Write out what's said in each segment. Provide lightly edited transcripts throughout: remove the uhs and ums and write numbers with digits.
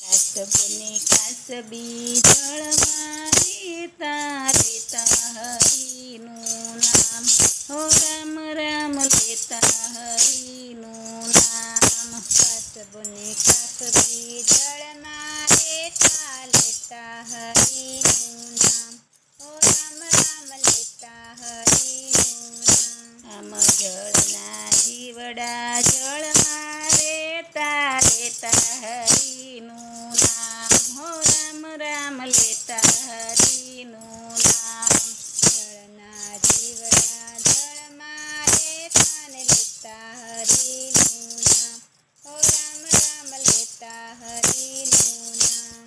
કાસબને કાસબી જળમાં રેતા રેતા હરિનું નામ, હો રામ રામ લેતા હરિનું નામ. કાસબને કાસબી જળમાં લેતા લેતા હરિનું નામ, ઓ રામ રામ લેતા હરિનું નામ. આમ જળના જીવડા જળમાં રેતા રેતા હરિનું નામ, હો રામ રામ લેતા હરિનું નામ. જળના જીવડા જળમાં લેતા ને લેતા હરિનું નામ, ઓ રામ રામ લેતા હરિનું નામ.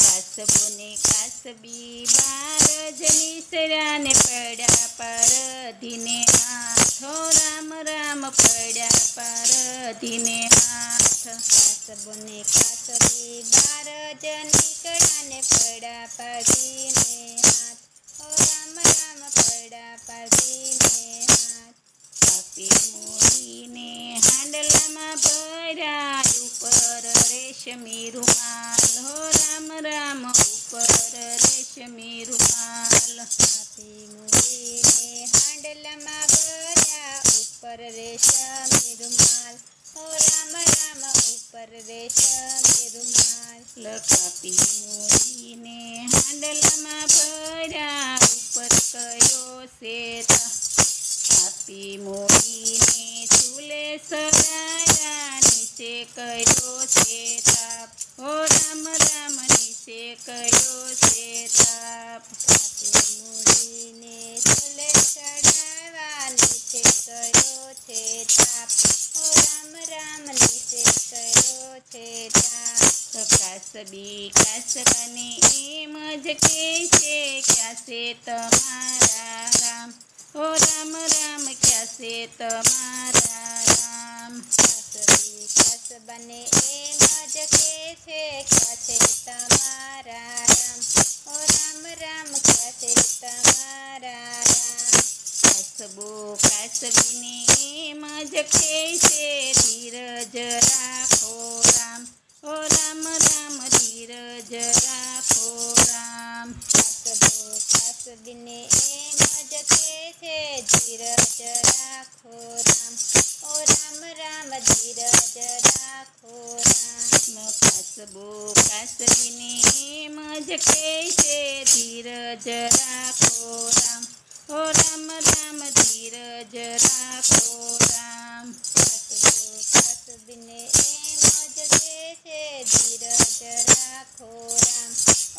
કાસબોને કાસબી બાર જનીસરાને પડ્યા પરધીને હાથ, હો રામ રામ પડ્યા પરધીને હાથ. કાસબને કાસબી બાર જનીકળાને પડા પાડીને હાથ, ઓ રામ રામ પડા પાડીને હાથ. પાપી મોરીને હાંડલામાં ભર્યા ઉપર રેશમી રૂમાલ, હો રામ રામ ઉપર રેશમી રૂમાલ. પાપી મૂડીને હાંડલામાં ભર્યા ઉપર રેશમી રૂમાલ, ઓ રામ રામ ઉપર રેશમી રૂમાલ. કાપી મોરીને હાંડલામાં ભર્યા ઉપર કયો શેત, કાપી મોરીને ચૂલે સડાયા નીચે કયો છે તાપ, હો રામ રામ નીચે કયો છે તાપ. પાપી મૂડીને ચૂલે ચડાવવા નીચે કયો છે તાપ, ઓ રામ રામ નીચે કયો છે તાપ. કાસબી કાસબાને એમ જ કે છે ક્યાં છે તમારા રામ, હો રામ રામ ક્યાં છે તમારા રામ. કાસબી કાસબાને એમ જ કે છે ક્યાં છે તમારા રામ, ઓ રામ રામ ક્યાં છે તમારા રામ. કાસબો કાસબીને એમ જ કે છે ધીરજ રાખો રામ, હો રામ રામ ધીરજ રાખો રામ. કાસબો કાસબીને એમ જ કે છે ધીરજ રાખો રામ, ઓ રામ રામ ધીરજ રાખો રામ. કાસબો કાસબીને એમ જ કે છે ધીરજ રાખો રામ, હો રામ રામ ધીરજ રાખો રામ. કાસબો કાસબીને એમ જ કે છે ધીરજ રાખો રામ,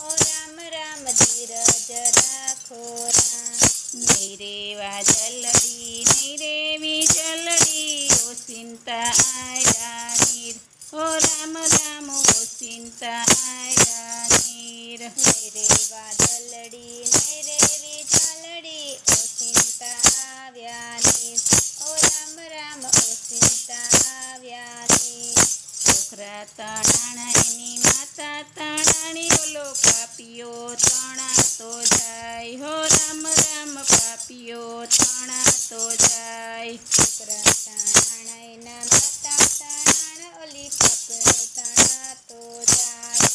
ઓ રામ રામ ધીરજ રાખો રામ. નહીં રે વાદળડી નહીં રે વીજળડી ઓસિંતા આયા નીર, હો રામ રામ ઓસિંતા આયા નીર. નહીં રે વાદળડી નહીં રે વીજળડી ઓચિંતા આવ્યા નીર, ઓ રામ રામ ઓચિંતા આવ્યા નીર. છોકરા તણાણા એની માતા તણાણી, ઓલો પાપીઓ તણાતો જાય, હો રામ રામ પાપીઓ તણાતો જાય. છોકરા તાણા એના માતા તાણા ઓલી પાપડો તાણાતો જાય,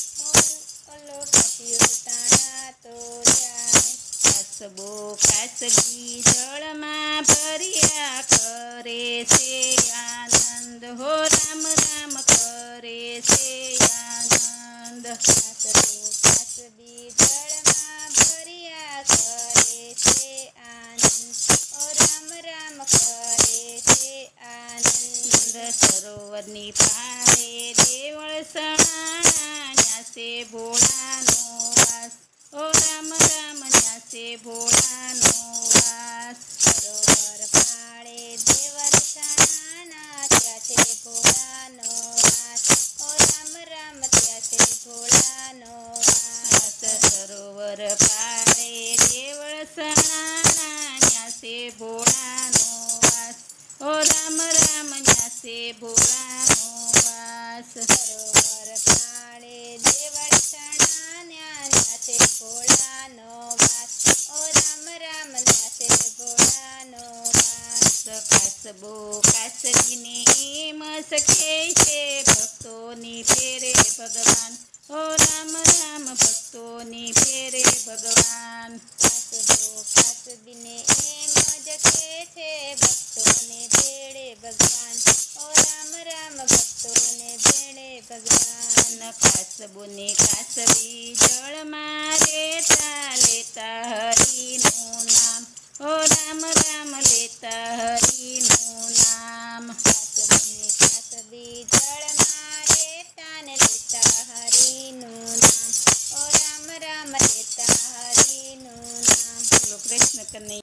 ઓલો પાપીઓ તાણાતો જાય. કાસબો કાસબી જળમાં ભર્યા કરે છે આનંદ, હો રામ રામ કરે છે આનંદ. કાસબો કાસબી જળમાં ભર્યા કરે છે આનંદ, ઓ રામ રામ કરે છે આનંદ. સરોવરની પાળે દેવળ સણાણા ન્યાસે ભોળાનો વાસ, ઓ રામ રામ ન્યાસે ભોળાનો વાસ. સરોવર પાળે દેવર સણાના ત્યાં છે ભોળાનો વાસ, ઓ રામ રામ ત્યાં છે ભોળાનો વાસ. સરોવર પાળે દેવળ સણાણા ન્યાસે ભોળાનો વાસ, ઓ રામ રામ ન્યાસે ભોળાનો વાસ. સરોવર પાળે દેવળ સણાના ત્યાં છે ભોળાનો વાસ, ઓ રામ રામ ત્યાં છે ભોળાનો વાસ. કાસબો કાસબીને એમ સખે છે ભક્તોની ફેરે ભગવાન, ઓ રામ રામ ભક્તોની ફેરે ભગવાન કાસબીને એમ જ કે છે ભક્તોને ભેળે ભગવાન ઓ રામ રામ ભક્તોને ભેળે ભગવાન કાસબુને કાસબી જળમાં રેતા લેતા હરિનું નામ ઓ રામ રામ લેતા હરિનું નામ કાસબીને કાસબી જળમાં રહેતા ને લેતા હરિનું નામ ઓ રામ રામ લેતા હરિનું નામ બોલો કૃષ્ણ કનૈયા